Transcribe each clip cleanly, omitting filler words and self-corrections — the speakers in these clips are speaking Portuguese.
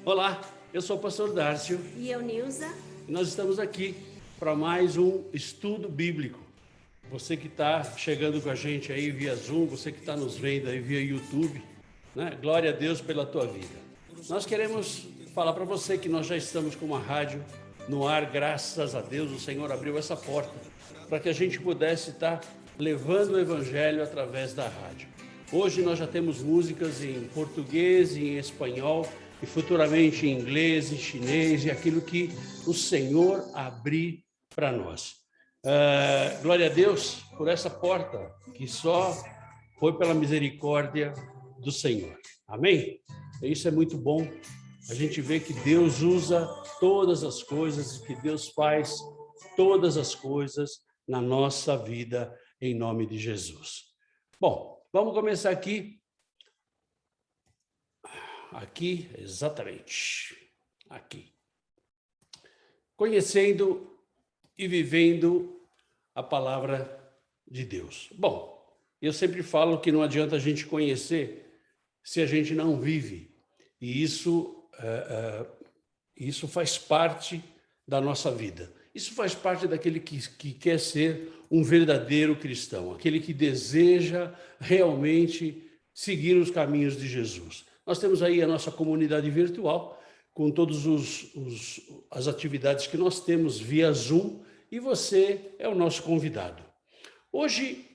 Olá, eu sou o pastor Dárcio E eu, Nilza. e nós estamos aqui para mais um estudo bíblico. Você que está chegando com a gente aí via Zoom, você que está nos vendo aí via YouTube, né? Glória a Deus pela tua vida. Nós queremos falar para você que nós já estamos com uma rádio no ar, graças a Deus, o Senhor abriu essa porta para que a gente pudesse estar levando o Evangelho através da rádio. Hoje nós já temos músicas em português e em espanhol, e futuramente em inglês, em chinês, e aquilo que o Senhor abrir para nós. Glória a Deus por essa porta, que só foi pela misericórdia do Senhor. Amém? Isso é muito bom. A gente vê que Deus usa todas as coisas, que Deus faz todas as coisas na nossa vida, em nome de Jesus. Bom, vamos começar aqui. Aqui, exatamente. Aqui. Conhecendo e vivendo a palavra de Deus. Bom, eu sempre falo que não adianta a gente conhecer se a gente não vive. E isso faz parte da nossa vida. Isso faz parte daquele que quer ser um verdadeiro cristão, aquele que deseja realmente seguir os caminhos de Jesus. Nós temos aí a nossa comunidade virtual, com todas as atividades que nós temos via Zoom, e você é o nosso convidado. Hoje,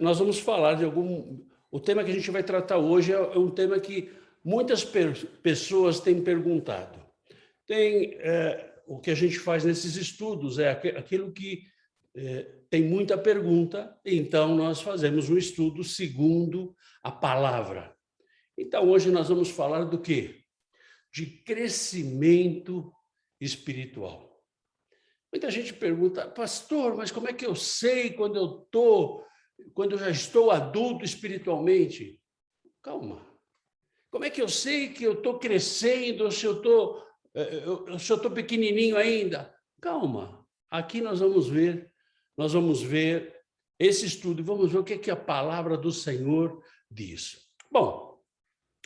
nós vamos falar de o tema que a gente vai tratar hoje é um tema que muitas pessoas têm perguntado. O que a gente faz nesses estudos é aquilo que tem muita pergunta, então nós fazemos um estudo segundo a palavra. Então, hoje nós vamos falar do quê? De crescimento espiritual. Muita gente pergunta, pastor, mas como é que eu sei quando eu já estou adulto espiritualmente? Calma. Como é que eu sei que eu estou crescendo ou se eu estou pequenininho ainda? Calma. Aqui nós vamos ver esse estudo e vamos ver o que a palavra do Senhor diz. Bom,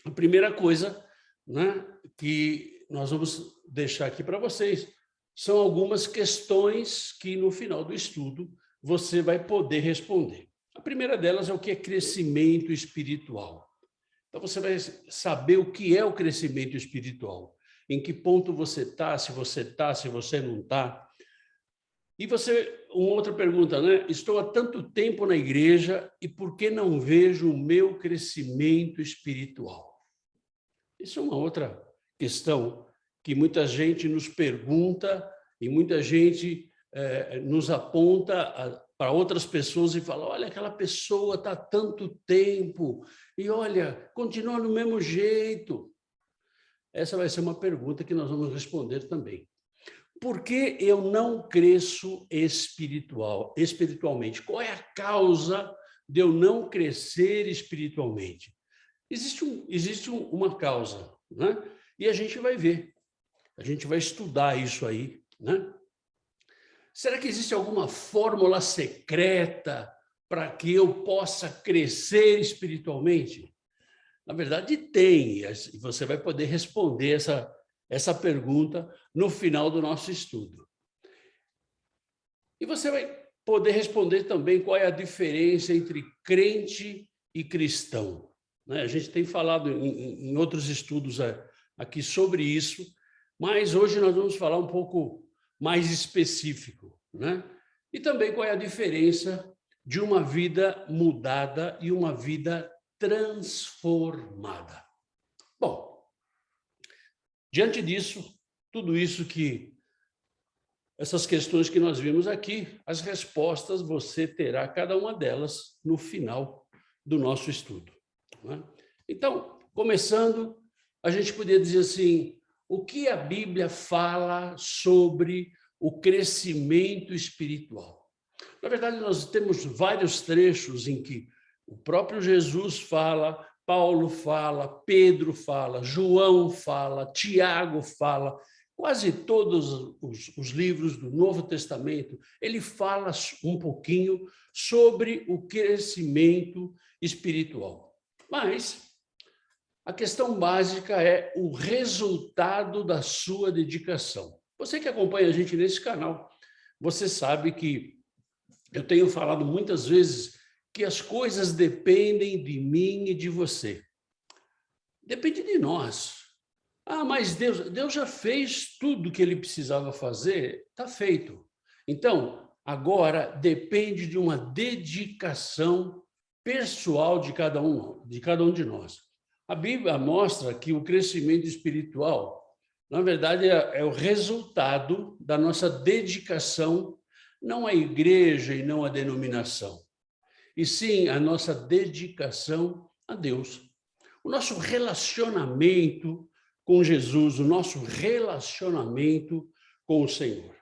a primeira coisa, né, que nós vamos deixar aqui para vocês são algumas questões que no final do estudo você vai poder responder. A primeira delas é o que é crescimento espiritual. Então você vai saber o que é o crescimento espiritual, em que ponto você está, se você não está. E uma outra pergunta, né? Estou há tanto tempo na igreja e por que não vejo o meu crescimento espiritual? Isso é uma outra questão que muita gente nos pergunta e muita gente nos aponta para outras pessoas e fala, olha, aquela pessoa está há tanto tempo e, olha, continua no mesmo jeito. Essa vai ser uma pergunta que nós vamos responder também. Por que eu não cresço espiritualmente? Qual é a causa de eu não crescer espiritualmente? Existe uma causa, né? E a gente vai ver, a gente vai estudar isso aí, né? Será que existe alguma fórmula secreta para que eu possa crescer espiritualmente? Na verdade, tem, e você vai poder responder essa pergunta no final do nosso estudo. E você vai poder responder também qual é a diferença entre crente e cristão. A gente tem falado em outros estudos aqui sobre isso, mas hoje nós vamos falar um pouco mais específico, né? E também qual é a diferença de uma vida mudada e uma vida transformada. Bom, diante disso, tudo isso essas questões que nós vimos aqui, as respostas você terá cada uma delas no final do nosso estudo. Então, começando, a gente poderia dizer assim, o que a Bíblia fala sobre o crescimento espiritual? Na verdade, nós temos vários trechos em que o próprio Jesus fala, Paulo fala, Pedro fala, João fala, Tiago fala, quase todos os livros do Novo Testamento, ele fala um pouquinho sobre o crescimento espiritual. Mas A questão básica é o resultado da sua dedicação. Você que acompanha a gente nesse canal, você sabe que eu tenho falado muitas vezes que as coisas dependem de mim e de você. Depende de nós. Ah, mas Deus já fez tudo que ele precisava fazer, está feito. Então, agora depende de uma dedicação pessoal de cada um de nós. A Bíblia mostra que o crescimento espiritual, na verdade, é o resultado da nossa dedicação, não à igreja e não à denominação, e sim a nossa dedicação a Deus. O nosso relacionamento com Jesus, o nosso relacionamento com o Senhor.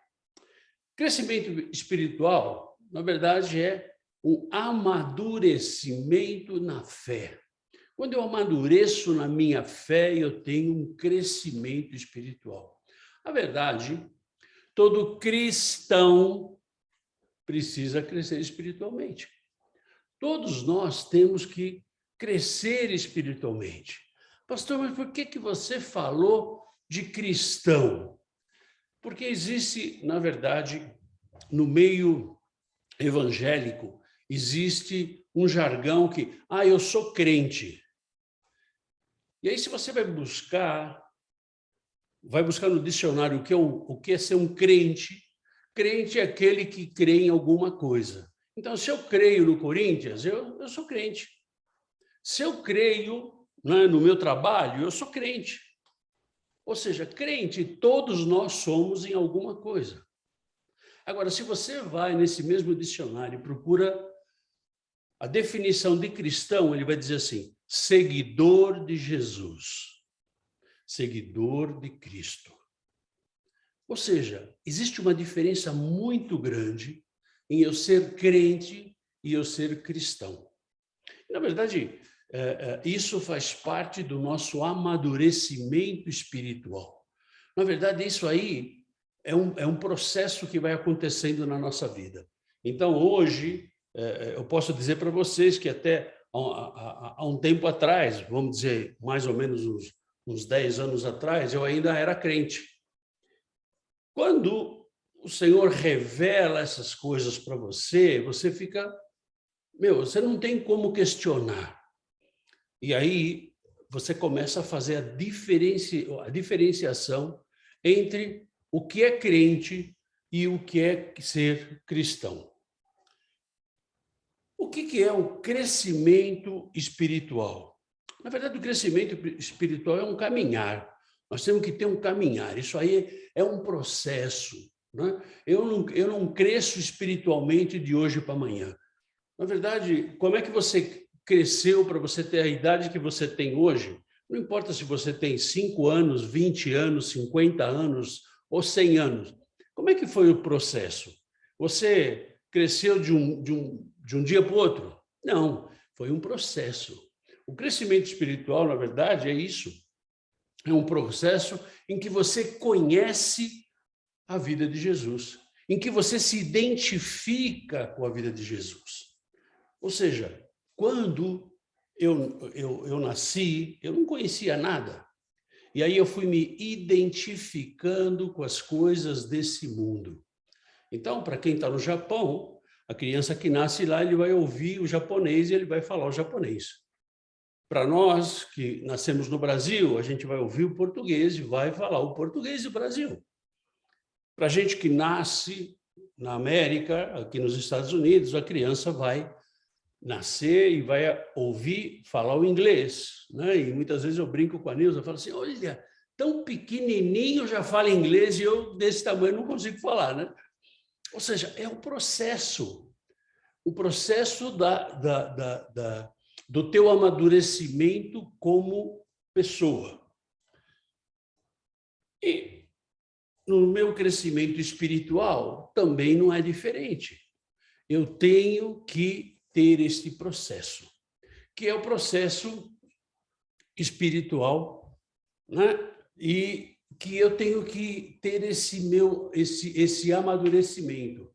Crescimento espiritual, na verdade, é o amadurecimento na fé. Quando eu amadureço na minha fé, eu tenho um crescimento espiritual. Na verdade, todo cristão precisa crescer espiritualmente. Todos nós temos que crescer espiritualmente. Pastor, mas por que você falou de cristão? Porque existe, na verdade, no meio evangélico, existe um jargão que, eu sou crente. E aí, se você vai buscar no dicionário o que é ser um crente, crente é aquele que crê em alguma coisa. Então, se eu creio no Corinthians, eu sou crente. Se eu creio, né, no meu trabalho, eu sou crente. Ou seja, crente, todos nós somos em alguma coisa. Agora, se você vai nesse mesmo dicionário e procura a definição de cristão, ele vai dizer assim: seguidor de Jesus, seguidor de Cristo. Ou seja, existe uma diferença muito grande em eu ser crente e eu ser cristão. Na verdade, isso faz parte do nosso amadurecimento espiritual. Na verdade, isso aí é um processo que vai acontecendo na nossa vida. Então, hoje, eu posso dizer para vocês que até há um tempo atrás, vamos dizer, mais ou menos uns 10 anos atrás, eu ainda era crente. Quando o Senhor revela essas coisas para você, você fica... você não tem como questionar. E aí você começa a fazer a diferenciação entre o que é crente e o que é ser cristão. O que é o crescimento espiritual? Na verdade, o crescimento espiritual é um caminhar. Nós temos que ter um caminhar. Isso aí é um processo, né? Eu não cresço espiritualmente de hoje para amanhã. Na verdade, como é que você cresceu para você ter a idade que você tem hoje? Não importa se você tem 5 anos, 20 anos, 50 anos ou 100 anos. Como é que foi o processo? Você cresceu de um dia para o outro? Não, foi um processo. O crescimento espiritual, na verdade, é isso. É um processo em que você conhece a vida de Jesus, em que você se identifica com a vida de Jesus. Ou seja, quando eu nasci, eu não conhecia nada. E aí eu fui me identificando com as coisas desse mundo. Então, para quem está no Japão, a criança que nasce lá, ele vai ouvir o japonês e ele vai falar o japonês. Para nós que nascemos no Brasil, a gente vai ouvir o português e vai falar o português do Brasil. Para a gente que nasce na América, aqui nos Estados Unidos, a criança vai nascer e vai ouvir falar o inglês, né? E muitas vezes eu brinco com a Nilza, eu falo assim, olha, tão pequenininho já fala inglês e eu desse tamanho não consigo falar, né? Ou seja, é o processo do teu amadurecimento como pessoa. E no meu crescimento espiritual também não é diferente. Eu tenho que ter este processo, que é o processo espiritual, né? E que eu tenho que ter esse amadurecimento.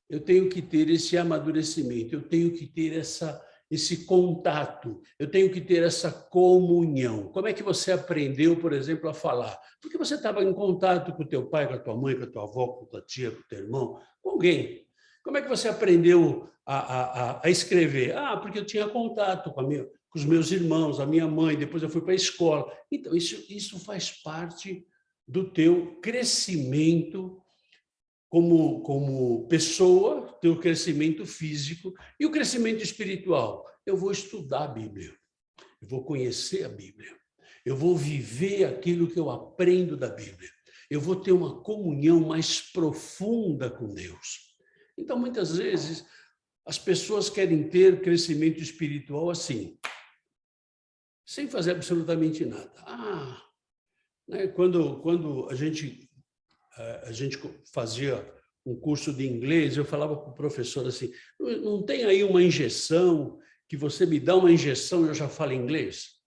Eu tenho que ter esse amadurecimento, eu tenho que ter esse contato, eu tenho que ter essa comunhão. Como é que você aprendeu, por exemplo, a falar? Porque você estava em contato com o teu pai, com a tua mãe, com a tua avó, com a tua tia, com o teu irmão, com alguém. Como é que você aprendeu a escrever? Ah, porque eu tinha contato com os meus irmãos, a minha mãe, depois eu fui para a escola. Então, isso faz parte do teu crescimento como pessoa, teu crescimento físico e o crescimento espiritual. Eu vou estudar a Bíblia, eu vou conhecer a Bíblia, eu vou viver aquilo que eu aprendo da Bíblia, eu vou ter uma comunhão mais profunda com Deus. Então, muitas vezes, as pessoas querem ter crescimento espiritual assim, sem fazer absolutamente nada. Né, quando a gente fazia um curso de inglês, eu falava para o professor assim, não tem aí uma injeção, que você me dá uma injeção e eu já falo inglês?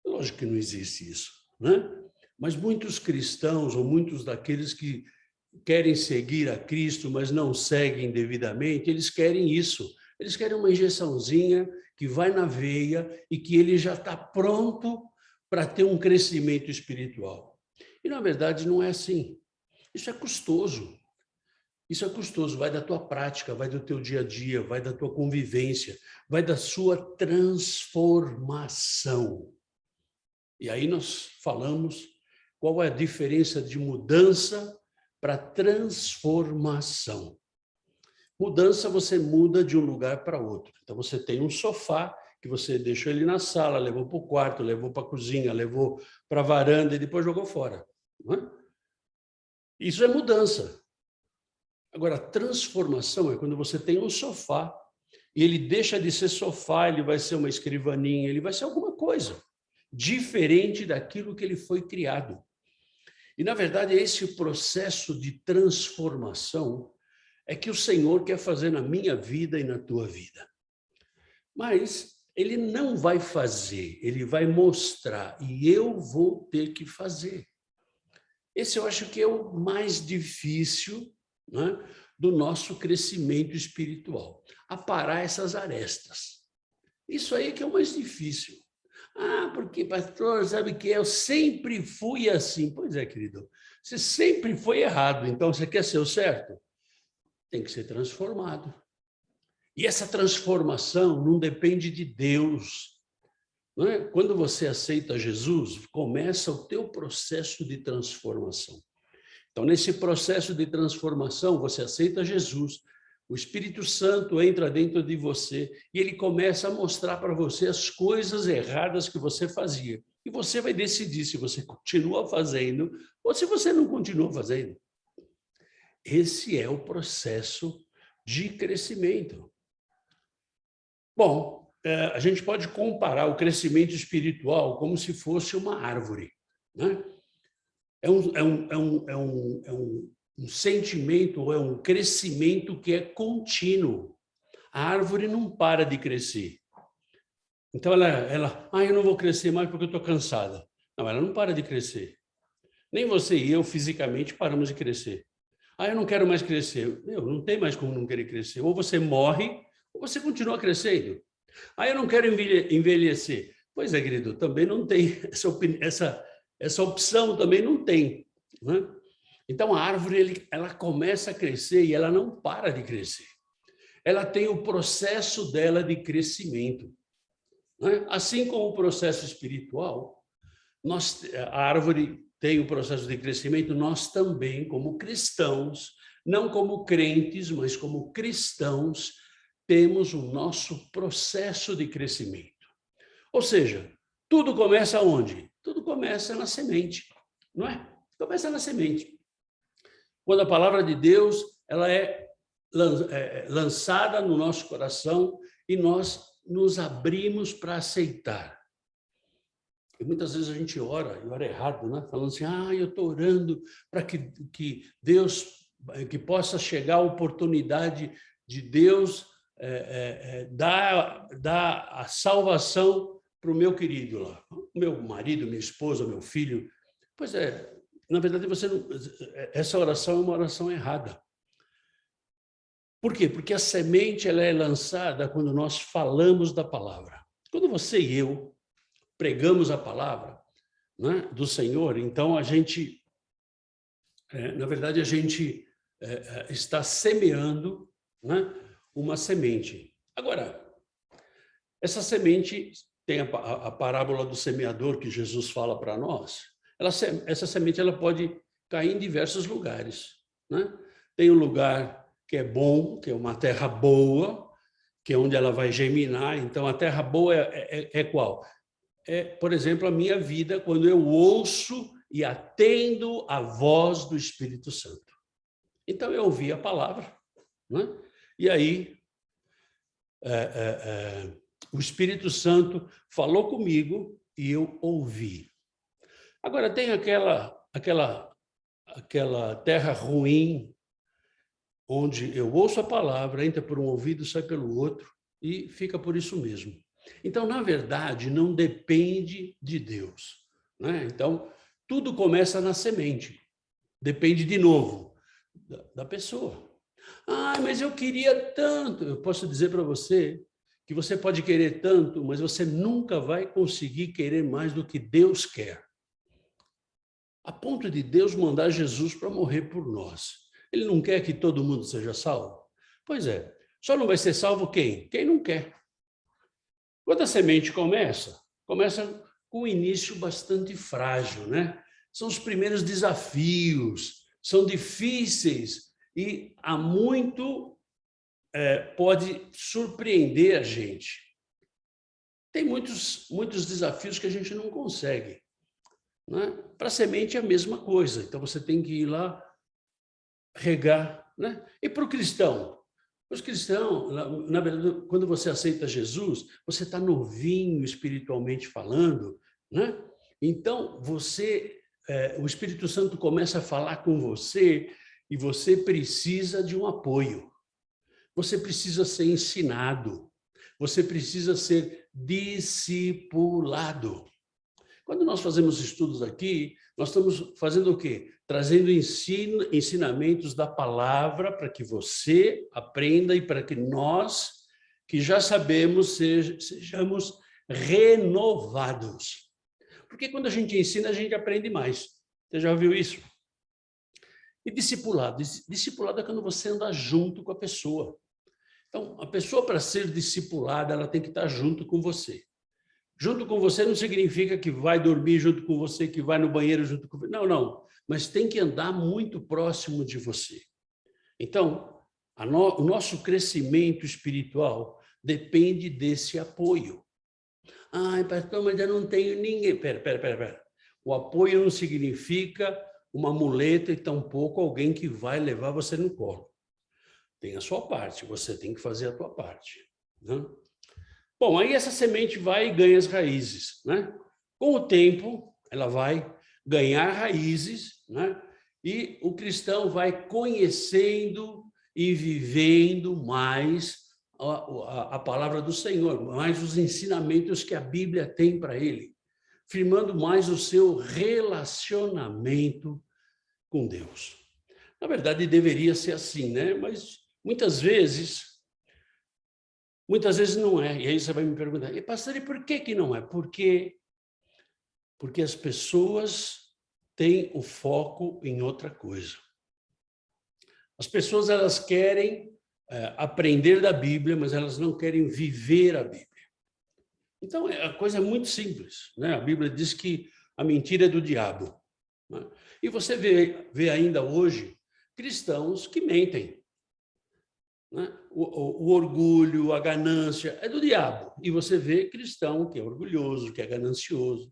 Lógico que não existe isso, né? Mas muitos cristãos, ou muitos daqueles que querem seguir a Cristo, mas não seguem devidamente, eles querem isso. Eles querem uma injeçãozinha que vai na veia e que ele já está pronto para ter um crescimento espiritual. E, na verdade, não é assim. Isso é custoso. Isso é custoso, vai da tua prática, vai do teu dia a dia, vai da tua convivência, vai da sua transformação. E aí nós falamos qual é a diferença de mudança para transformação. Mudança, você muda de um lugar para outro. Então, você tem um sofá que você deixou ele na sala, levou para o quarto, levou para a cozinha, levou para a varanda e depois jogou fora. Não é? Isso é mudança. Agora, transformação é quando você tem um sofá e ele deixa de ser sofá, ele vai ser uma escrivaninha, ele vai ser alguma coisa diferente daquilo que ele foi criado. E, na verdade, esse processo de transformação é que o Senhor quer fazer na minha vida e na tua vida. Mas ele não vai fazer, ele vai mostrar e eu vou ter que fazer. Esse eu acho que é o mais difícil, né, do nosso crescimento espiritual. Aparar essas arestas. Isso aí que é o mais difícil. Porque, pastor, sabe que eu sempre fui assim. Pois é, querido, você sempre foi errado, então você quer ser o certo? Tem que ser transformado. E essa transformação não depende de Deus. Não é? Quando você aceita Jesus, começa o teu processo de transformação. Então, nesse processo de transformação, você aceita Jesus, o Espírito Santo entra dentro de você e ele começa a mostrar para você as coisas erradas que você fazia. E você vai decidir se você continua fazendo ou se você não continua fazendo. Esse é o processo de crescimento. Bom, a gente pode comparar o crescimento espiritual como se fosse uma árvore, né? É um sentimento, ou é um crescimento que é contínuo. A árvore não para de crescer. Então, eu não vou crescer mais porque eu estou cansada. Não, ela não para de crescer. Nem você e eu, fisicamente, paramos de crescer. Eu não quero mais crescer. Não tem mais como não querer crescer. Ou você morre, ou você continua crescendo. Eu não quero envelhecer. Pois é, querido, também não tem essa opção, também não tem, né? Então, a árvore ela começa a crescer e ela não para de crescer. Ela tem o processo dela de crescimento, né? Assim como o processo espiritual, a árvore tem o processo de crescimento, nós também, como cristãos, não como crentes, mas como cristãos, temos o nosso processo de crescimento. Ou seja, tudo começa onde? Tudo começa na semente, não é? Começa na semente. Quando a palavra de Deus ela é lançada no nosso coração e nós nos abrimos para aceitar. E muitas vezes a gente ora, e ora errado, né? Falando assim, eu estou orando para que Deus, que possa chegar a oportunidade de Deus dar a salvação para o meu querido lá, meu marido, minha esposa, meu filho. Pois é, na verdade, essa oração é uma oração errada. Por quê? Porque a semente ela é lançada quando nós falamos da palavra. Quando você e eu pregamos a palavra, né, do Senhor, então a gente, na verdade, a gente está semeando, né, uma semente. Agora, essa semente tem a parábola do semeador que Jesus fala para nós. Essa semente ela pode cair em diversos lugares, né? Tem um lugar que é bom, que é uma terra boa, que é onde ela vai germinar. Então, a terra boa é qual? É, por exemplo, a minha vida, quando eu ouço e atendo a voz do Espírito Santo. Então, eu ouvi a palavra, né? E aí, o Espírito Santo falou comigo e eu ouvi. Agora, tem aquela terra ruim, onde eu ouço a palavra, entra por um ouvido, sai pelo outro, e fica por isso mesmo. Então, na verdade, não depende de Deus, né? Então, tudo começa na semente. Depende, de novo, da pessoa. Ah, mas eu queria tanto. Eu posso dizer para você que você pode querer tanto, mas você nunca vai conseguir querer mais do que Deus quer. A ponto de Deus mandar Jesus para morrer por nós. Ele não quer que todo mundo seja salvo? Pois é. Só não vai ser salvo quem? Quem não quer. Quando a semente começa com um início bastante frágil, né? São os primeiros desafios, são difíceis e há muito pode surpreender a gente. Tem muitos desafios que a gente não consegue, né? Para a semente é a mesma coisa, então você tem que ir lá regar, né? E para o cristão? Os cristãos, na verdade, quando você aceita Jesus, você está novinho espiritualmente falando, né? Então, o Espírito Santo começa a falar com você e você precisa de um apoio. Você precisa ser ensinado. Você precisa ser discipulado. Quando nós fazemos estudos aqui, nós estamos fazendo o quê? Trazendo ensinamentos da palavra para que você aprenda e para que nós, que já sabemos, sejamos renovados. Porque quando a gente ensina, a gente aprende mais. Você já ouviu isso? E discipulado? Discipulado é quando você anda junto com a pessoa. Então, a pessoa, para ser discipulada, ela tem que estar junto com você. Junto com você não significa que vai dormir junto com você, que vai no banheiro junto com você. Não, não. Mas tem que andar muito próximo de você. Então, o nosso crescimento espiritual depende desse apoio. Ai, pastor, mas eu não tenho ninguém. Pera. O apoio não significa uma muleta e tampouco alguém que vai levar você no colo. Tem a sua parte, você tem que fazer a sua parte, né? Bom, aí essa semente vai e ganha as raízes, né? Com o tempo, ela vai ganhar raízes, né? E o cristão vai conhecendo e vivendo mais a palavra do Senhor, mais os ensinamentos que a Bíblia tem para ele, firmando mais o seu relacionamento com Deus. Na verdade, deveria ser assim, né? Mas muitas vezes não é. E aí você vai me perguntar, e pastor, e por que não é? Porque as pessoas têm o foco em outra coisa. As pessoas, elas querem aprender da Bíblia, mas elas não querem viver a Bíblia. Então, a coisa é muito simples, né? A Bíblia diz que a mentira é do diabo, né? E você vê ainda hoje cristãos que mentem, né? O orgulho, a ganância é do diabo. E você vê cristão que é orgulhoso, que é ganancioso.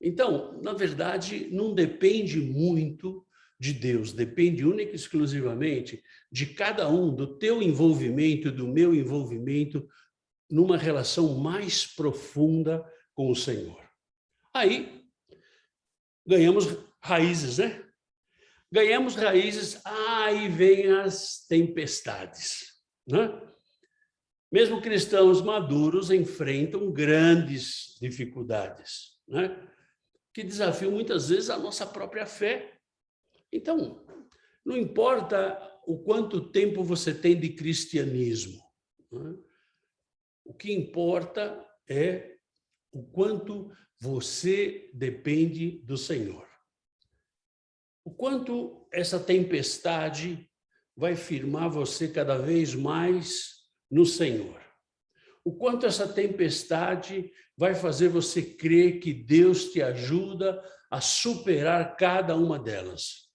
Então, na verdade, não depende muito de Deus, depende única e exclusivamente de cada um, do teu envolvimento, do meu envolvimento, numa relação mais profunda com o Senhor. Aí, ganhamos raízes, né? Ganhamos raízes, aí vem as tempestades, né? Mesmo cristãos maduros enfrentam grandes dificuldades, né? Que desafiam muitas vezes a nossa própria fé. Então, não importa o quanto tempo você tem de cristianismo. Né? O que importa é o quanto você depende do Senhor. O quanto essa tempestade vai firmar você cada vez mais no Senhor. O quanto essa tempestade vai fazer você crer que Deus te ajuda a superar cada uma delas.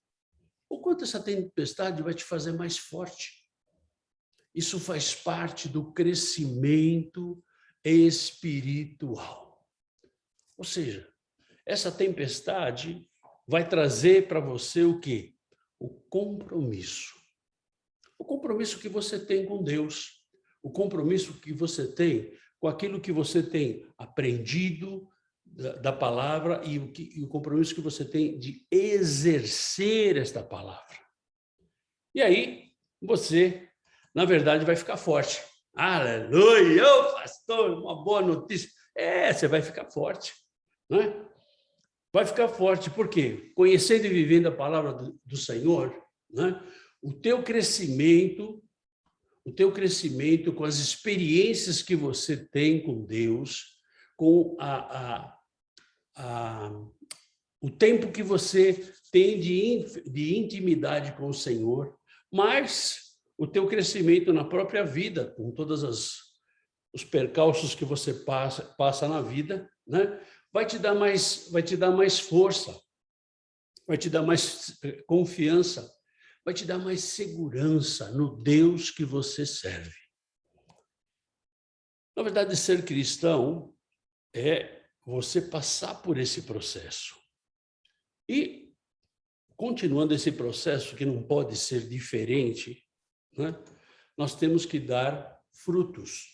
O quanto essa tempestade vai te fazer mais forte. Isso faz parte do crescimento espiritual. Ou seja, essa tempestade vai trazer para você o quê? O compromisso. O compromisso que você tem com Deus. O compromisso que você tem com aquilo que você tem aprendido da palavra e o compromisso que você tem de exercer esta palavra. E aí, você, na verdade, vai ficar forte. Aleluia! Ô, pastor, uma boa notícia. Você vai ficar forte, não é? Vai ficar forte, por quê? Conhecendo e vivendo a palavra do Senhor, né? O teu crescimento com as experiências que você tem com Deus, com o tempo que você tem de intimidade com o Senhor, mas o teu crescimento na própria vida, com todos os percalços que você passa na vida, né? Vai te dar mais força, vai te dar mais confiança, vai te dar mais segurança no Deus que você serve. Na verdade, ser cristão é você passar por esse processo. E, continuando esse processo, que não pode ser diferente, né? Nós temos que dar frutos.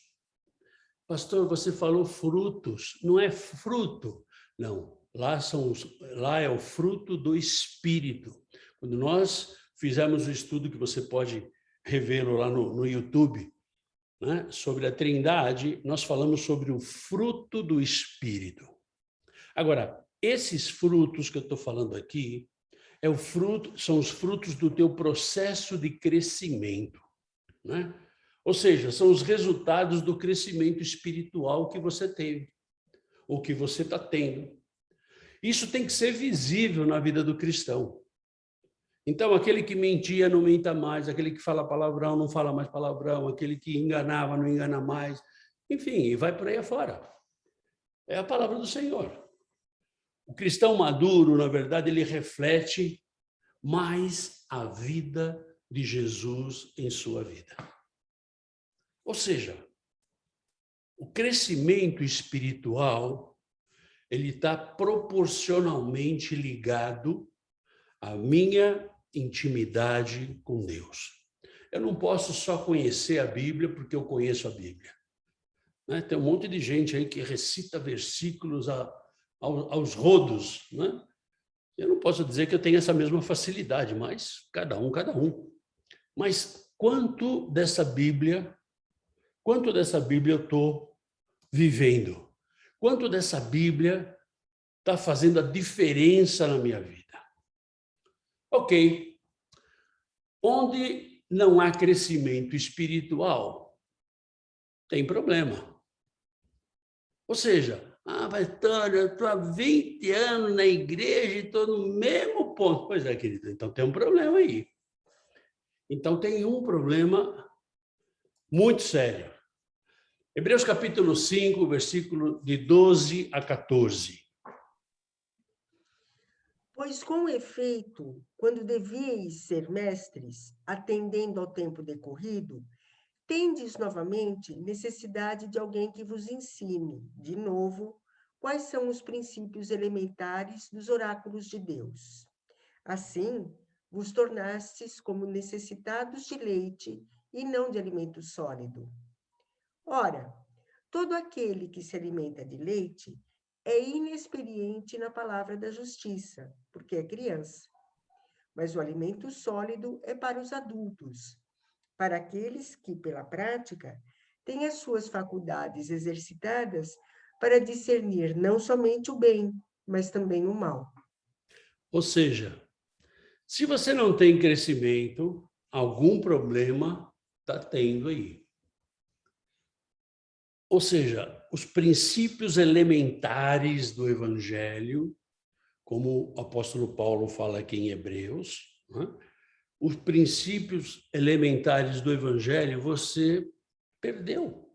Pastor, você falou frutos, não é fruto, não. Lá é o fruto do Espírito. Quando nós fizemos o estudo que você pode revê-lo lá no YouTube, né, sobre a Trindade, nós falamos sobre o fruto do Espírito. Agora, esses frutos que eu estou falando aqui são os frutos do teu processo de crescimento, né? Ou seja, são os resultados do crescimento espiritual que você teve, ou que você está tendo. Isso tem que ser visível na vida do cristão. Então, aquele que mentia, não minta mais, aquele que fala palavrão, não fala mais palavrão, aquele que enganava, não engana mais. Enfim, e vai por aí afora. É a palavra do Senhor. O cristão maduro, na verdade, ele reflete mais a vida de Jesus em sua vida. Ou seja, o crescimento espiritual, ele está proporcionalmente ligado à minha intimidade com Deus. Eu não posso só conhecer a Bíblia porque eu conheço a Bíblia, né? Tem um monte de gente aí que recita versículos aos rodos, né? Eu não posso dizer que eu tenho essa mesma facilidade, mas cada um. Mas quanto dessa Bíblia eu estou vivendo? Quanto dessa Bíblia está fazendo a diferença na minha vida? Ok. Onde não há crescimento espiritual, tem problema. Ou seja, pastor, eu estou há 20 anos na igreja e estou no mesmo ponto. Pois é, querido, então tem um problema aí. Então tem um problema muito sério. Hebreus capítulo 5, versículo de 12 a 14. Pois, com efeito, quando devíeis ser mestres, atendendo ao tempo decorrido, tendes novamente necessidade de alguém que vos ensine, de novo, quais são os princípios elementares dos oráculos de Deus. Assim, vos tornastes como necessitados de leite e não de alimento sólido. Ora, todo aquele que se alimenta de leite é inexperiente na palavra da justiça, porque é criança. Mas o alimento sólido é para os adultos, para aqueles que, pela prática, têm as suas faculdades exercitadas para discernir não somente o bem, mas também o mal. Ou seja, se você não tem crescimento, algum problema está tendo aí. Ou seja, os princípios elementares do Evangelho, como o apóstolo Paulo fala aqui em Hebreus, né? Os princípios elementares do Evangelho você perdeu.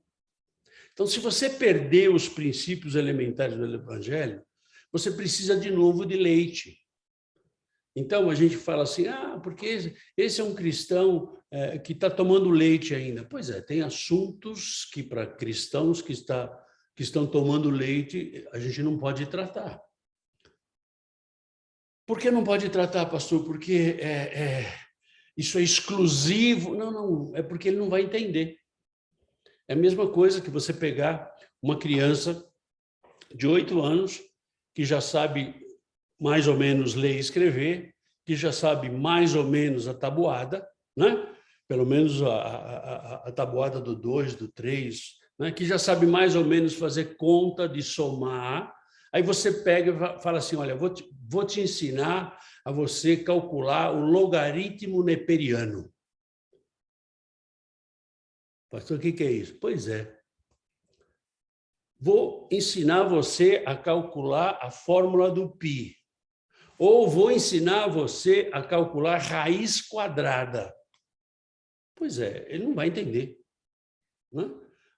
Então, se você perdeu os princípios elementares do Evangelho, você precisa de novo de leite. Então, a gente fala assim, porque esse é um cristão que está tomando leite ainda. Pois é, tem assuntos que para cristãos que estão tomando leite, a gente não pode tratar. Por que não pode tratar, pastor? Porque isso é exclusivo. Não, é porque ele não vai entender. É a mesma coisa que você pegar uma criança de 8 anos, que já sabe mais ou menos ler e escrever, que já sabe mais ou menos a tabuada, né? Pelo menos a tabuada do 2, do 3, né? Que já sabe mais ou menos fazer conta de somar. Aí você pega e fala assim, olha, vou te ensinar a você calcular o logaritmo neperiano. Pastor, o que é isso? Pois é. Vou ensinar você a calcular a fórmula do π. Ou vou ensinar você a calcular raiz quadrada. Pois é, ele não vai entender. Né?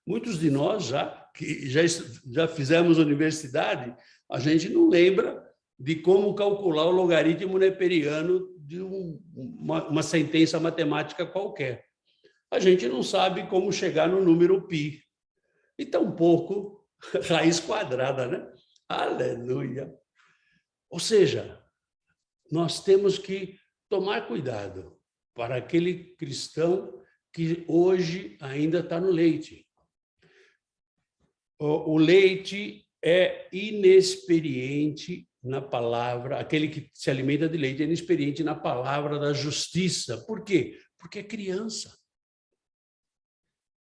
Muitos de nós, que já fizemos universidade, a gente não lembra de como calcular o logaritmo neperiano de uma sentença matemática qualquer. A gente não sabe como chegar no número π. E tampouco raiz quadrada, né? Aleluia! Ou seja, nós temos que tomar cuidado para aquele cristão que hoje ainda está no leite. O leite é inexperiente na palavra, aquele que se alimenta de leite é inexperiente na palavra da justiça. Por quê? Porque é criança.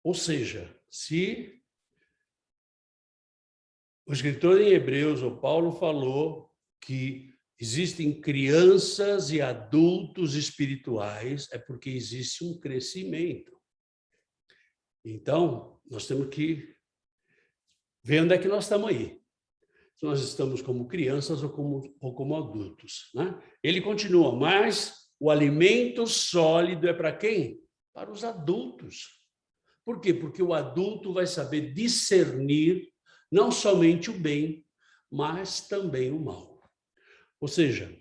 Ou seja, se o escritor em Hebreus, o Paulo, falou que existem crianças e adultos espirituais, é porque existe um crescimento. Então, nós temos que ver onde é que nós estamos aí. Se nós estamos como crianças ou como adultos. Né? Ele continua, mas o alimento sólido é para quem? Para os adultos. Por quê? Porque o adulto vai saber discernir não somente o bem, mas também o mal. Ou seja,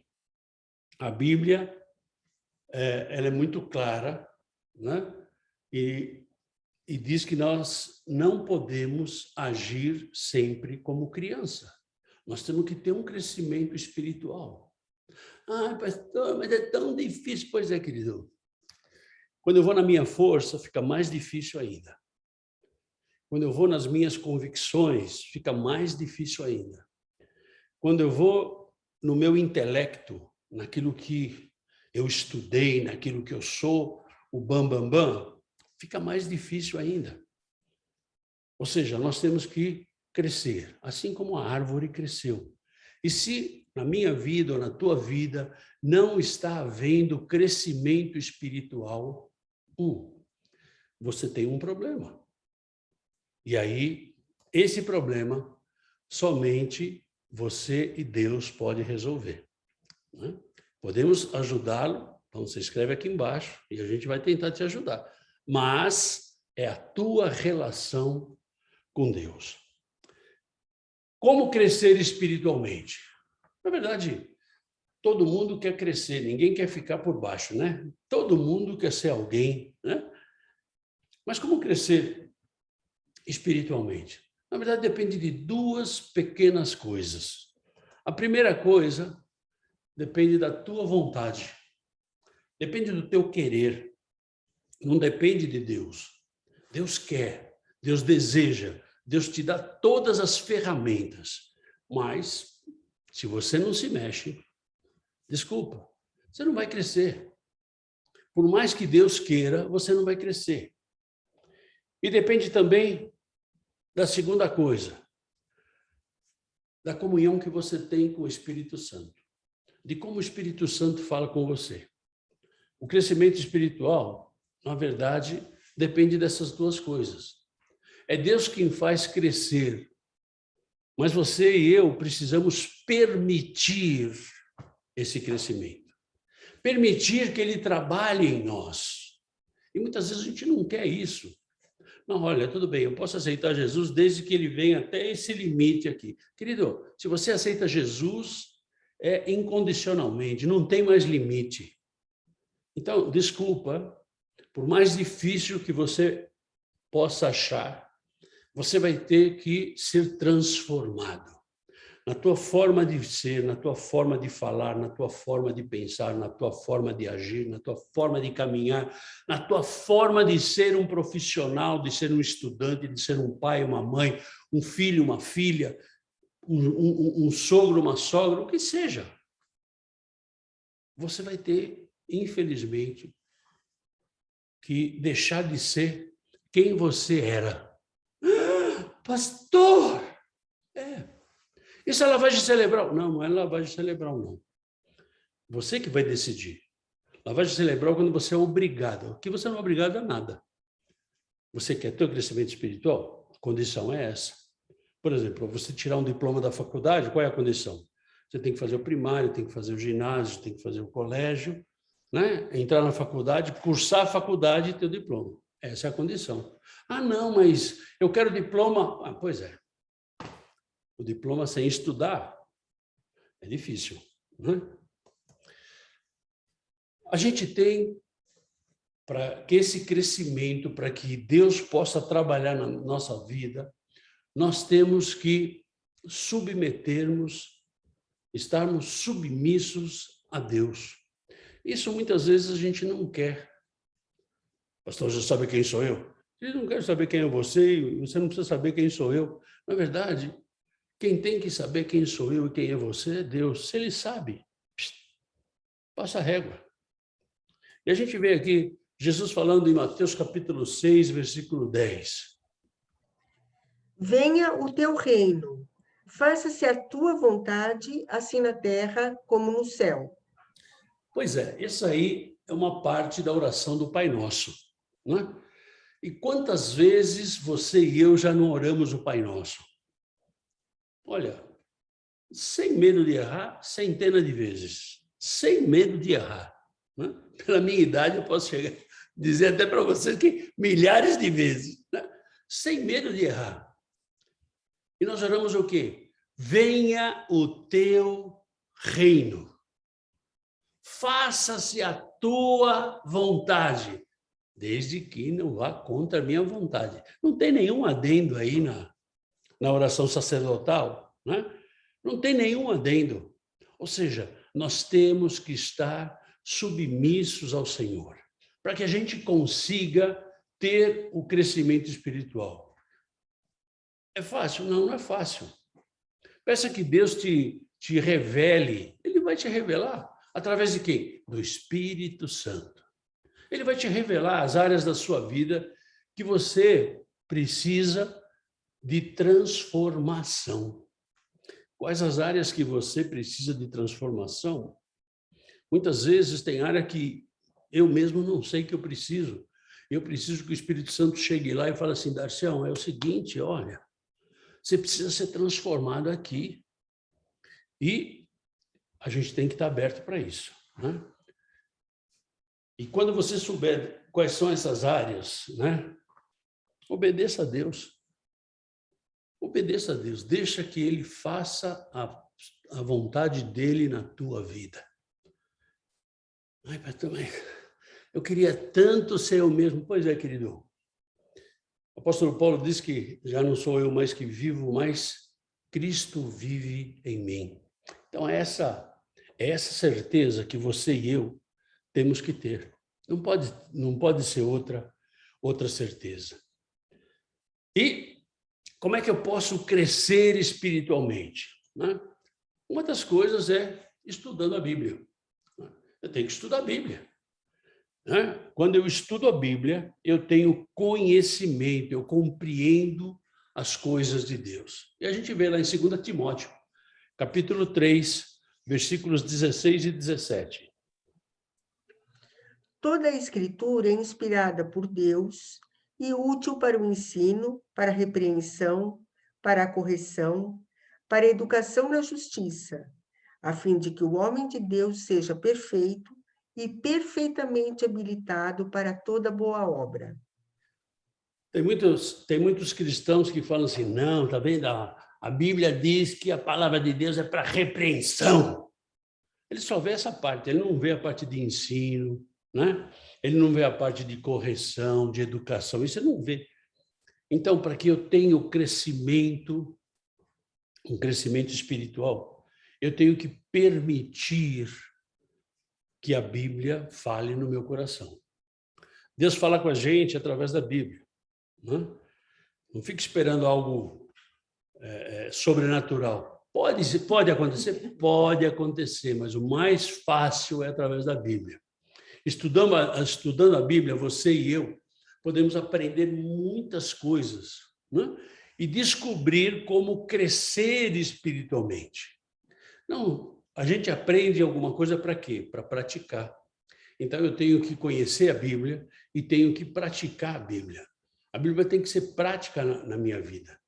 a Bíblia ela é muito clara, né? E diz que nós não podemos agir sempre como criança. Nós temos que ter um crescimento espiritual. Pastor, mas é tão difícil. Pois é, querido. Quando eu vou na minha força, fica mais difícil ainda. Quando eu vou nas minhas convicções, fica mais difícil ainda. Quando eu vou no meu intelecto, naquilo que eu estudei, naquilo que eu sou, o bam, fica mais difícil ainda. Ou seja, nós temos que crescer, assim como a árvore cresceu. E se na minha vida ou na tua vida não está havendo crescimento espiritual, você tem um problema. E aí, esse problema, somente você e Deus podem resolver. Né? Podemos ajudá-lo, então você escreve aqui embaixo e a gente vai tentar te ajudar. Mas é a tua relação com Deus. Como crescer espiritualmente? Na verdade, todo mundo quer crescer, ninguém quer ficar por baixo, né? Todo mundo quer ser alguém, né? Mas como crescer espiritualmente? Na verdade, depende de duas pequenas coisas. A primeira coisa depende da tua vontade, depende do teu querer, não depende de Deus. Deus quer, Deus deseja, Deus te dá todas as ferramentas, mas se você não se mexe, desculpa, você não vai crescer. Por mais que Deus queira, você não vai crescer. E depende também da segunda coisa, da comunhão que você tem com o Espírito Santo, de como o Espírito Santo fala com você. o crescimento espiritual, na verdade, depende dessas duas coisas. É Deus quem faz crescer, mas você e eu precisamos permitir esse crescimento. Permitir que ele trabalhe em nós. E muitas vezes a gente não quer isso. Não, olha, tudo bem, eu posso aceitar Jesus desde que ele venha até esse limite aqui. Querido, se você aceita Jesus, é incondicionalmente, não tem mais limite. Então, desculpa, por mais difícil que você possa achar, você vai ter que ser transformado. Na tua forma de ser, na tua forma de falar, na tua forma de pensar, na tua forma de agir, na tua forma de caminhar, na tua forma de ser um profissional, de ser um estudante, de ser um pai, uma mãe, um filho, uma filha, um sogro, uma sogra, o que seja. Você vai ter, infelizmente, que deixar de ser quem você era. Pastor! Isso é lavagem cerebral? Não, não é lavagem cerebral, não. Você que vai decidir. Lavagem cerebral é quando você é obrigado. Aqui você não é obrigado a nada. Você quer ter o crescimento espiritual? A condição é essa. Por exemplo, você tirar um diploma da faculdade, qual é a condição? Você tem que fazer o primário, tem que fazer o ginásio, tem que fazer o colégio, né? Entrar na faculdade, cursar a faculdade e ter o diploma. Essa é a condição. Ah, não, mas eu quero diploma. Ah, pois é. O diploma sem estudar é difícil, né? A gente tem, para que esse crescimento, para que Deus possa trabalhar na nossa vida, nós temos que estarmos submissos a Deus. Isso muitas vezes a gente não quer. Pastor, você sabe quem sou eu? Ele não quer saber quem é você, e você não precisa saber quem sou eu. Na verdade, quem tem que saber quem sou eu e quem é você é Deus. Se ele sabe, passa a régua. E a gente vê aqui Jesus falando em Mateus capítulo 6, versículo 10. Venha o teu reino, faça-se a tua vontade, assim na terra como no céu. Pois é, isso aí é uma parte da oração do Pai Nosso, não é? E quantas vezes você e eu já não oramos o Pai Nosso? Olha, sem medo de errar, centenas de vezes. Sem medo de errar. Né? Pela minha idade, eu posso dizer até para vocês que milhares de vezes. Né? Sem medo de errar. E nós oramos o quê? Venha o teu reino. Faça-se a tua vontade, desde que não vá contra a minha vontade. Não tem nenhum adendo aí na oração sacerdotal, né? Não tem nenhum adendo. Ou seja, nós temos que estar submissos ao Senhor, para que a gente consiga ter o crescimento espiritual. É fácil? Não, não é fácil. Peça que Deus te revele. Ele vai te revelar. Através de quem? Do Espírito Santo. Ele vai te revelar as áreas da sua vida que você precisa de transformação. Quais as áreas que você precisa de transformação? Muitas vezes tem área que eu mesmo não sei que eu preciso. Eu preciso que o Espírito Santo chegue lá e fale assim, Darcião, é o seguinte, olha, você precisa ser transformado aqui. E a gente tem que estar aberto para isso, né? E quando você souber quais são essas áreas, né? Obedeça a Deus. Obedeça a Deus. Deixa que Ele faça a vontade dEle na tua vida. Ai, pastor, mas eu queria tanto ser eu mesmo. Pois é, querido. O apóstolo Paulo diz que já não sou eu mais que vivo, mas Cristo vive em mim. Então, é essa certeza que você e eu temos que ter. Não pode ser outra certeza. E como é que eu posso crescer espiritualmente? Né? Uma das coisas é estudando a Bíblia. Eu tenho que estudar a Bíblia. Né? Quando eu estudo a Bíblia, eu tenho conhecimento, eu compreendo as coisas de Deus. E a gente vê lá em 2 Timóteo, capítulo 3, versículos 16 e 17. Toda a Escritura é inspirada por Deus e útil para o ensino, para a repreensão, para a correção, para a educação na justiça, a fim de que o homem de Deus seja perfeito e perfeitamente habilitado para toda boa obra. Tem muitos cristãos que falam assim, não, tá vendo? A Bíblia diz que a palavra de Deus é para repreensão. Ele só vê essa parte, ele não vê a parte de ensino, né? Ele não vê a parte de correção, de educação, isso ele não vê. Então, para que eu tenha o crescimento, um crescimento espiritual, eu tenho que permitir que a Bíblia fale no meu coração. Deus fala com a gente através da Bíblia, né? Não fique esperando algo sobrenatural. Pode acontecer? Pode acontecer, mas o mais fácil é através da Bíblia. Estudando a Bíblia, você e eu podemos aprender muitas coisas, né? E descobrir como crescer espiritualmente. Não, a gente aprende alguma coisa para quê? Para praticar. Então, eu tenho que conhecer a Bíblia e tenho que praticar a Bíblia. A Bíblia tem que ser prática na minha vida.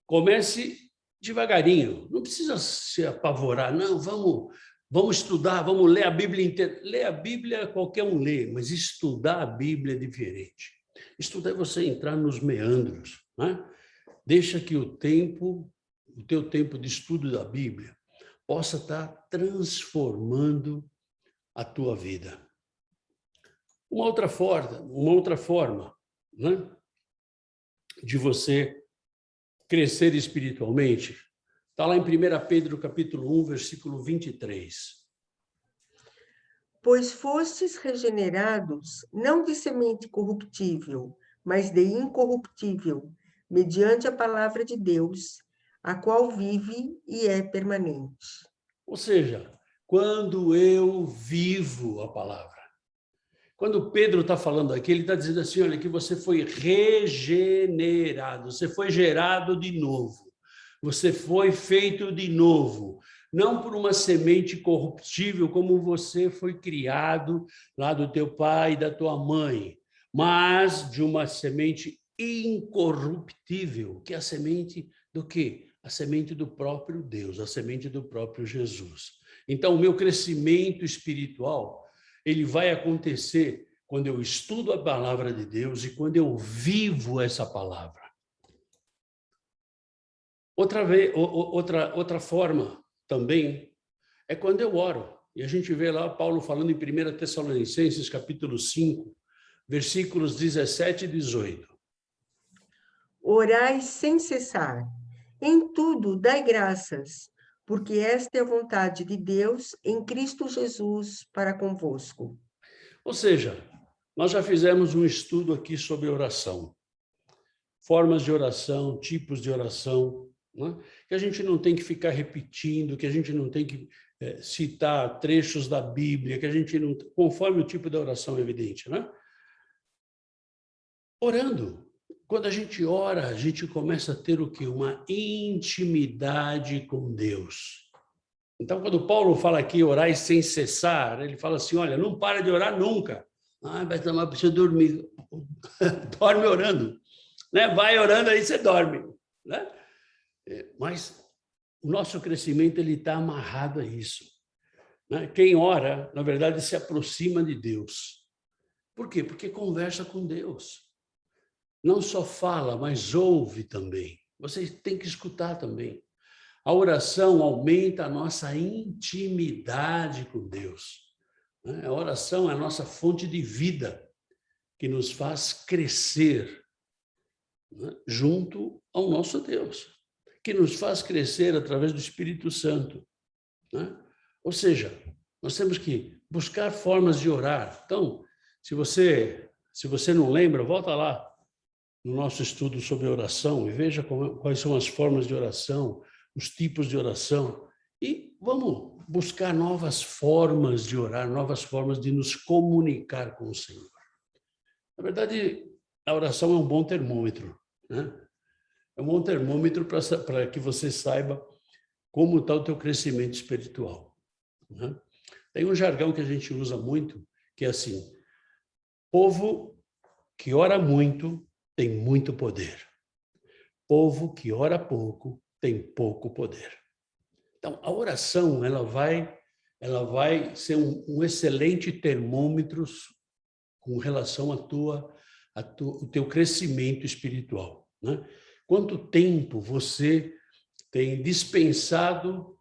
Comece devagarinho, não precisa se apavorar, não, vamos estudar, vamos ler a Bíblia inteira. Ler a Bíblia qualquer um lê, mas estudar a Bíblia é diferente. Estudar é você entrar nos meandros, né? Deixa que o teu tempo de estudo da Bíblia possa estar transformando a tua vida. Uma outra forma, né, de você crescer espiritualmente, está lá em 1 Pedro, capítulo 1, versículo 23. Pois fostes regenerados, não de semente corruptível, mas de incorruptível, mediante a palavra de Deus, a qual vive e é permanente. Ou seja, quando eu vivo a palavra. Quando Pedro está falando aqui, ele está dizendo assim, olha, que você foi regenerado, você foi gerado de novo, você foi feito de novo, não por uma semente corruptível, como você foi criado lá do teu pai e da tua mãe, mas de uma semente incorruptível, que é a semente do quê? A semente do próprio Deus, a semente do próprio Jesus. Então, o meu crescimento espiritual, ele vai acontecer quando eu estudo a palavra de Deus e quando eu vivo essa palavra. Outra forma também é quando eu oro. E a gente vê lá Paulo falando em 1 Tessalonicenses, capítulo 5, versículos 17 e 18. Orai sem cessar. Em tudo dai graças, porque esta é a vontade de Deus em Cristo Jesus para convosco. Ou seja, nós já fizemos um estudo aqui sobre oração. Formas de oração, tipos de oração, né? Que a gente não tem que ficar repetindo, que a gente não tem que citar trechos da Bíblia, que a gente não... Conforme o tipo da oração, é evidente, né? Orando. Quando a gente ora, a gente começa a ter o quê? Uma intimidade com Deus. Então, quando Paulo fala aqui, orar sem cessar, ele fala assim, olha, não para de orar nunca. Ah, vai tomar para você dormir. Dorme orando, né? Vai orando, aí você dorme, né? Mas o nosso crescimento ele está amarrado a isso, né? Quem ora, na verdade, se aproxima de Deus. Por quê? Porque conversa com Deus. Não só fala, mas ouve também. Você tem que escutar também. A oração aumenta a nossa intimidade com Deus. A oração é a nossa fonte de vida, que nos faz crescer, né, junto ao nosso Deus, que nos faz crescer através do Espírito Santo, né? Ou seja, nós temos que buscar formas de orar. Então, se você não lembra, volta lá no nosso estudo sobre oração e veja quais são as formas de oração, os tipos de oração, e vamos buscar novas formas de orar, novas formas de nos comunicar com o Senhor. Na verdade, a oração é um bom termômetro, né? É um bom termômetro para que você saiba como está o teu crescimento espiritual, né? Tem um jargão que a gente usa muito, que é assim: povo que ora muito tem muito poder. Povo que ora pouco tem pouco poder. Então, a oração ela vai ser um excelente termômetro com relação o teu crescimento espiritual, né? Quanto tempo você tem dispensado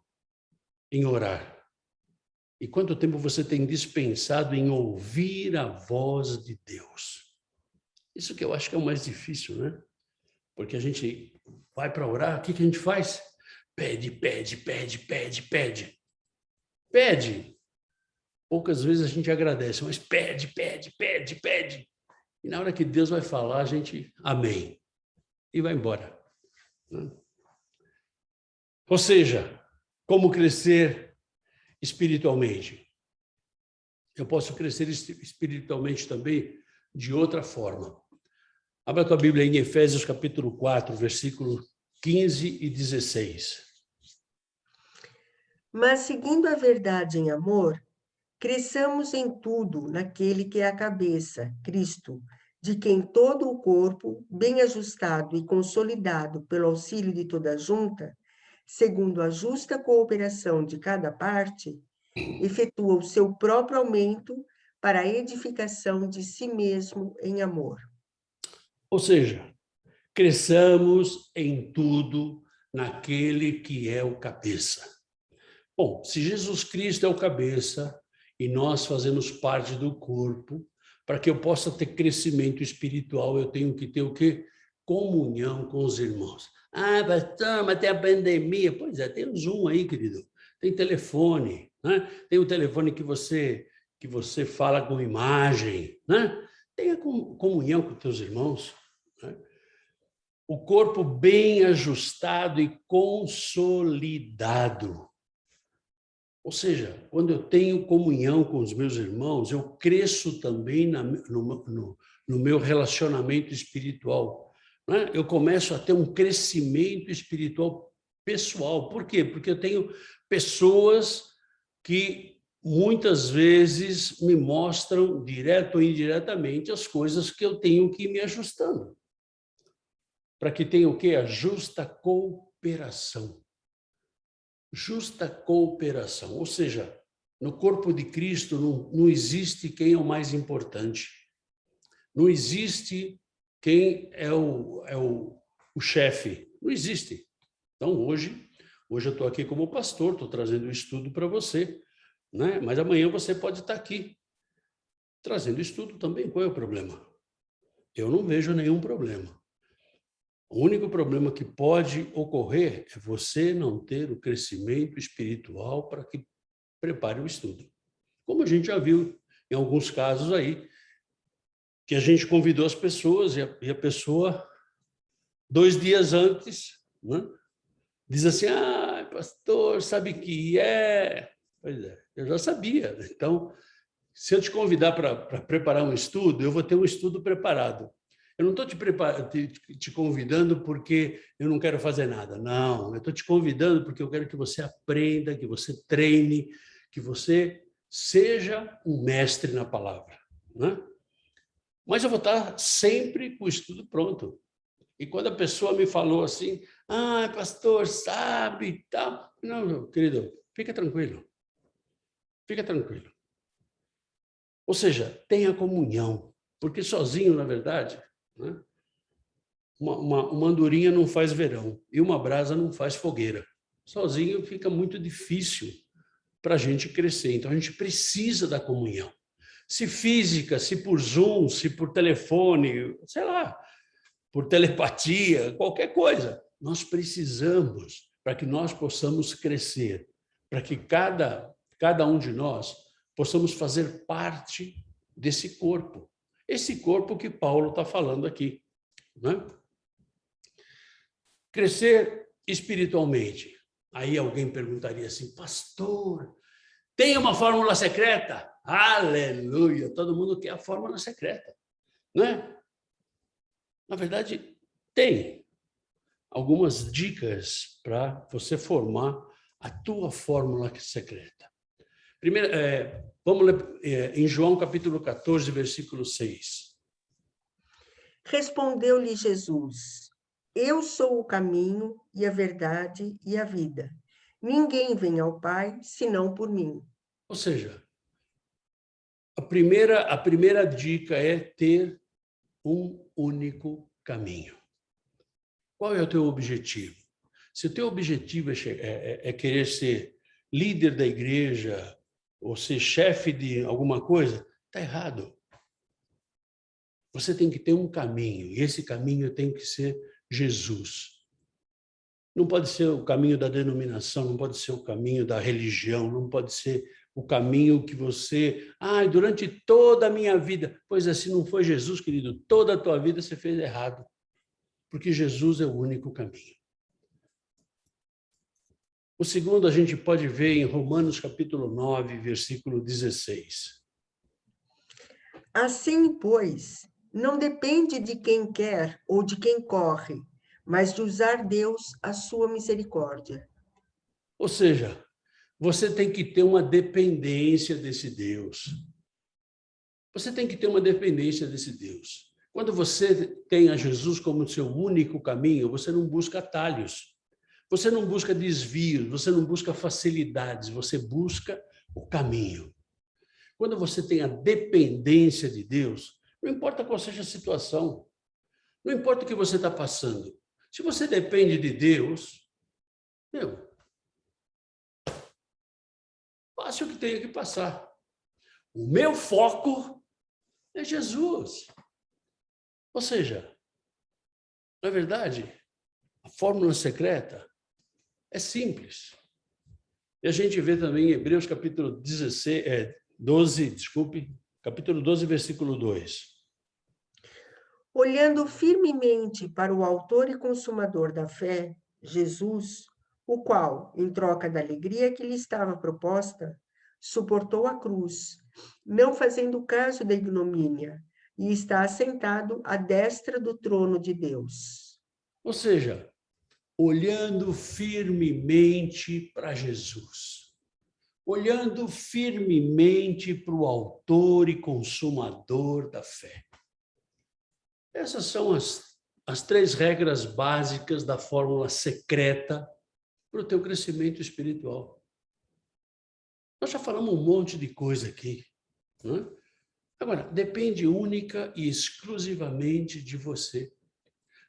em orar? E quanto tempo você tem dispensado em ouvir a voz de Deus? Isso que eu acho que é o mais difícil, né? Porque a gente vai para orar, o que a gente faz? Pede, pede, pede, pede, pede. Pede. Poucas vezes a gente agradece, mas pede, pede, pede, pede. E na hora que Deus vai falar, a gente, amém. E vai embora. Ou seja, como crescer espiritualmente? Eu posso crescer espiritualmente também de outra forma. Abra a tua Bíblia em Efésios capítulo 4, versículo 15 e 16. Mas, seguindo a verdade em amor, cresçamos em tudo naquele que é a cabeça, Cristo, de quem todo o corpo, bem ajustado e consolidado pelo auxílio de toda a junta, segundo a justa cooperação de cada parte, efetua o seu próprio aumento para a edificação de si mesmo em amor. Ou seja, cresçamos em tudo naquele que é o cabeça. Bom, se Jesus Cristo é o cabeça e nós fazemos parte do corpo, para que eu possa ter crescimento espiritual, eu tenho que ter o quê? Comunhão com os irmãos. Ah, pastor, mas tem a pandemia. Pois é, tem o Zoom aí, querido. Tem telefone, né? Tem o telefone que você fala com imagem, né? Tenha comunhão com teus irmãos, né? O corpo bem ajustado e consolidado. Ou seja, quando eu tenho comunhão com os meus irmãos, eu cresço também no meu relacionamento espiritual, né? Eu começo a ter um crescimento espiritual pessoal. Por quê? Porque eu tenho pessoas que muitas vezes me mostram, direto ou indiretamente, as coisas que eu tenho que ir me ajustando. Para que tenha o quê? A justa cooperação. Justa cooperação, ou seja, no corpo de Cristo não existe quem é o mais importante, não existe quem é o chefe, não existe. Então, hoje eu estou aqui como pastor, estou trazendo o estudo para você, né? Mas amanhã você pode estar aqui trazendo estudo também. Qual é o problema? Eu não vejo nenhum problema. O único problema que pode ocorrer é você não ter o crescimento espiritual para que prepare o estudo. Como a gente já viu em alguns casos aí, que a gente convidou as pessoas e a pessoa, 2 dias antes, né, diz assim, pastor, sabe que é? Pois é, eu já sabia. Então, se eu te convidar para preparar um estudo, eu vou ter um estudo preparado. Eu não estou te convidando porque eu não quero fazer nada. Não, eu estou te convidando porque eu quero que você aprenda, que você treine, que você seja um mestre na palavra, né? Mas eu vou estar sempre com o estudo pronto. E quando a pessoa me falou assim, pastor, sabe, tal. Não, querido, fica tranquilo. Fica tranquilo. Ou seja, tenha comunhão, porque sozinho, na verdade, né, uma andorinha não faz verão e uma brasa não faz fogueira. Sozinho fica muito difícil para a gente crescer. Então, a gente precisa da comunhão. Se física, se por Zoom, se por telefone, sei lá, por telepatia, qualquer coisa. Nós precisamos para que nós possamos crescer, para que cada um de nós possamos fazer parte desse corpo. Esse corpo que Paulo está falando aqui, né? Crescer espiritualmente. Aí alguém perguntaria assim, pastor, tem uma fórmula secreta? Aleluia! Todo mundo quer a fórmula secreta, né? Na verdade, tem algumas dicas para você formar a tua fórmula secreta. Vamos ler em João capítulo 14, versículo 6. Respondeu-lhe Jesus: Eu sou o caminho e a verdade e a vida. Ninguém vem ao Pai senão por mim. Ou seja, a primeira dica é ter um único caminho. Qual é o teu objetivo? Se o teu objetivo é querer ser líder da igreja ou ser chefe de alguma coisa, está errado. Você tem que ter um caminho, e esse caminho tem que ser Jesus. Não pode ser o caminho da denominação, não pode ser o caminho da religião, não pode ser o caminho que você... durante toda a minha vida... Pois é, se não foi Jesus, querido, toda a tua vida você fez errado. Porque Jesus é o único caminho. O segundo a gente pode ver em Romanos capítulo 9, versículo 16. Assim, pois, não depende de quem quer ou de quem corre, mas de usar Deus a sua misericórdia. Ou seja, você tem que ter uma dependência desse Deus. Você tem que ter uma dependência desse Deus. Quando você tem a Jesus como seu único caminho, você não busca atalhos. Você não busca desvios, você não busca facilidades, você busca o caminho. Quando você tem a dependência de Deus, não importa qual seja a situação, não importa o que você está passando. Se você depende de Deus, passe o que tenha que passar. O meu foco é Jesus. Ou seja, na verdade, a fórmula secreta é simples. E a gente vê também em Hebreus capítulo 12, capítulo 12, versículo 2. Olhando firmemente para o autor e consumador da fé, Jesus, o qual, em troca da alegria que lhe estava proposta, suportou a cruz, não fazendo caso da ignomínia, e está assentado à destra do trono de Deus. Ou seja, olhando firmemente para Jesus, olhando firmemente para o autor e consumador da fé. Essas são as 3 regras básicas da fórmula secreta para o teu crescimento espiritual. Nós já falamos um monte de coisa aqui, né? Agora, depende única e exclusivamente de você.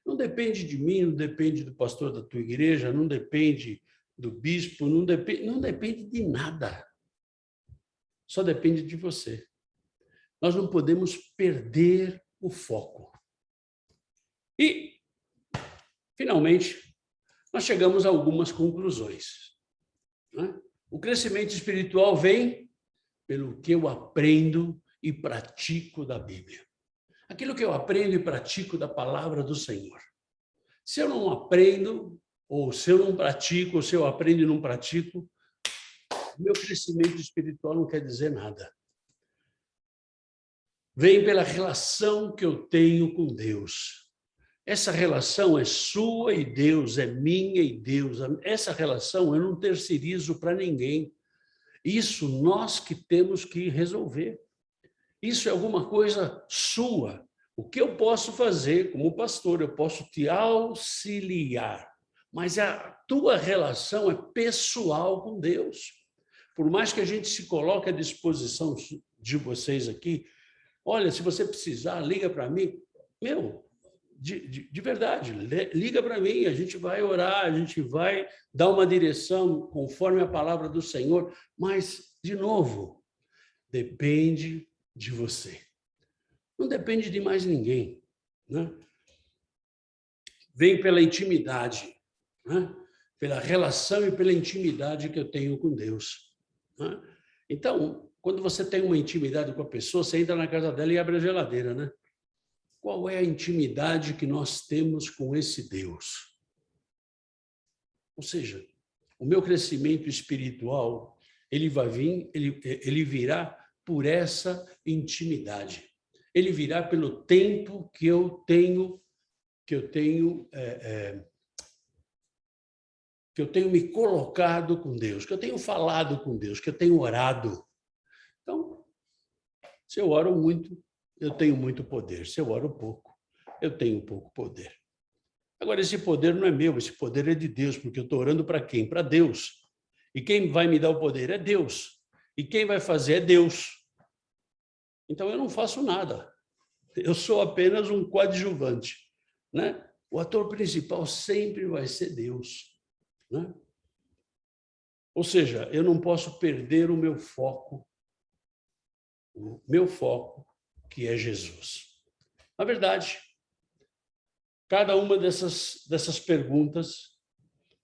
Não depende de mim, não depende do pastor da tua igreja, não depende do bispo, não depende de nada. Só depende de você. Nós não podemos perder o foco. E, finalmente, nós chegamos a algumas conclusões, né? O crescimento espiritual vem pelo que eu aprendo e pratico da Bíblia. Aquilo que eu aprendo e pratico da palavra do Senhor. Se eu não aprendo, ou se eu não pratico, ou se eu aprendo e não pratico, meu crescimento espiritual não quer dizer nada. Vem pela relação que eu tenho com Deus. Essa relação é sua e Deus, é minha e Deus. Essa relação eu não terceirizo para ninguém. Isso nós que temos que resolver. Isso é alguma coisa sua. O que eu posso fazer como pastor? Eu posso te auxiliar. Mas a tua relação é pessoal com Deus. Por mais que a gente se coloque à disposição de vocês aqui, olha, se você precisar, liga para mim. De verdade, liga para mim, a gente vai orar, a gente vai dar uma direção conforme a palavra do Senhor, mas, de novo, depende de você. Não depende de mais ninguém, né? Vem pela intimidade, né? Pela relação e pela intimidade que eu tenho com Deus, né? Então, quando você tem uma intimidade com a pessoa, você entra na casa dela e abre a geladeira, né? Qual é a intimidade que nós temos com esse Deus? Ou seja, o meu crescimento espiritual, ele vai vir, ele virá por essa intimidade. Ele virá pelo tempo que eu tenho que eu tenho me colocado com Deus, que eu tenho falado com Deus, que eu tenho orado. Então, se eu oro muito, eu tenho muito poder. Se eu oro pouco, eu tenho pouco poder. Agora, esse poder não é meu, esse poder é de Deus, porque eu estou orando para quem? Para Deus. E quem vai me dar o poder é Deus. E quem vai fazer é Deus. Então, eu não faço nada. Eu sou apenas um coadjuvante, né? O ator principal sempre vai ser Deus, né? Ou seja, eu não posso perder o meu foco, que é Jesus. Na verdade, cada uma dessas perguntas,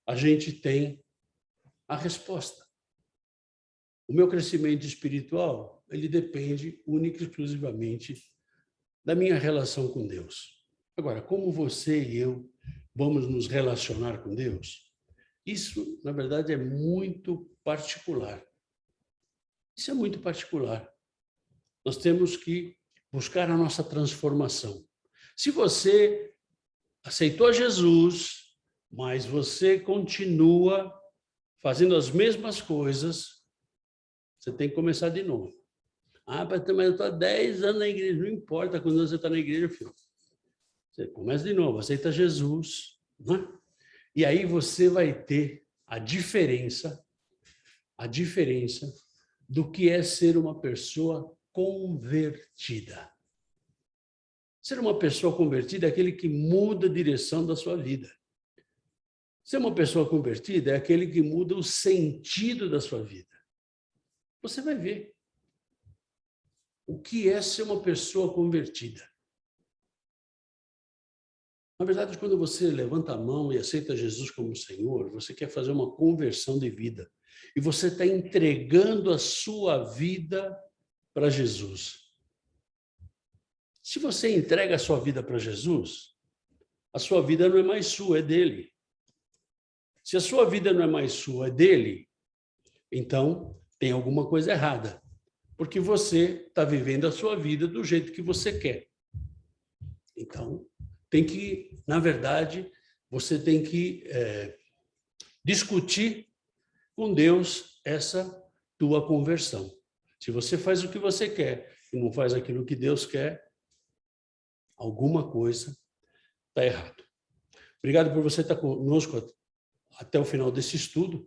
a gente tem a resposta. O meu crescimento espiritual, ele depende única e exclusivamente da minha relação com Deus. Agora, como você e eu vamos nos relacionar com Deus? Isso, na verdade, é muito particular. Isso é muito particular. Nós temos que buscar a nossa transformação. Se você aceitou Jesus, mas você continua fazendo as mesmas coisas, você tem que começar de novo. Ah, mas eu estou há 10 anos na igreja. Não importa quando você está na igreja, filho. Você começa de novo, aceita Jesus, né? E aí você vai ter a diferença do que é ser uma pessoa convertida. Ser uma pessoa convertida é aquele que muda a direção da sua vida. Ser uma pessoa convertida é aquele que muda o sentido da sua vida. Você vai ver o que é ser uma pessoa convertida. Na verdade, quando você levanta a mão e aceita Jesus como Senhor, você quer fazer uma conversão de vida. E você está entregando a sua vida para Jesus. Se você entrega a sua vida para Jesus, a sua vida não é mais sua, é dele. Se a sua vida não é mais sua, é dele, então tem alguma coisa errada. Porque você está vivendo a sua vida do jeito que você quer. Então, na verdade, você tem que discutir com Deus essa tua conversão. Se você faz o que você quer e não faz aquilo que Deus quer, alguma coisa está errado. Obrigado por você estar conosco até o final desse estudo.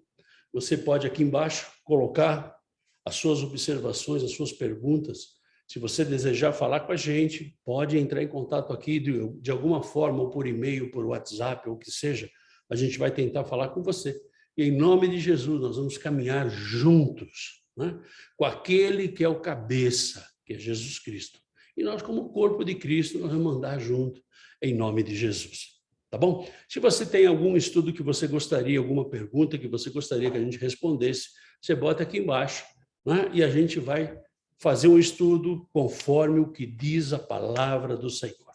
Você pode aqui embaixo colocar as suas observações, as suas perguntas. Se você desejar falar com a gente, pode entrar em contato aqui de alguma forma, ou por e-mail, por WhatsApp, ou o que seja. A gente vai tentar falar com você. E em nome de Jesus, nós vamos caminhar juntos, né? Com aquele que é o cabeça, que é Jesus Cristo. E nós, como corpo de Cristo, nós vamos andar junto em nome de Jesus. Tá bom? Se você tem algum estudo que você gostaria, alguma pergunta que você gostaria que a gente respondesse, você bota aqui embaixo, né? E a gente vai fazer um estudo conforme o que diz a palavra do Senhor.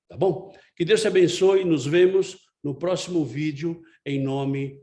Tá bom? Que Deus te abençoe e nos vemos no próximo vídeo em nome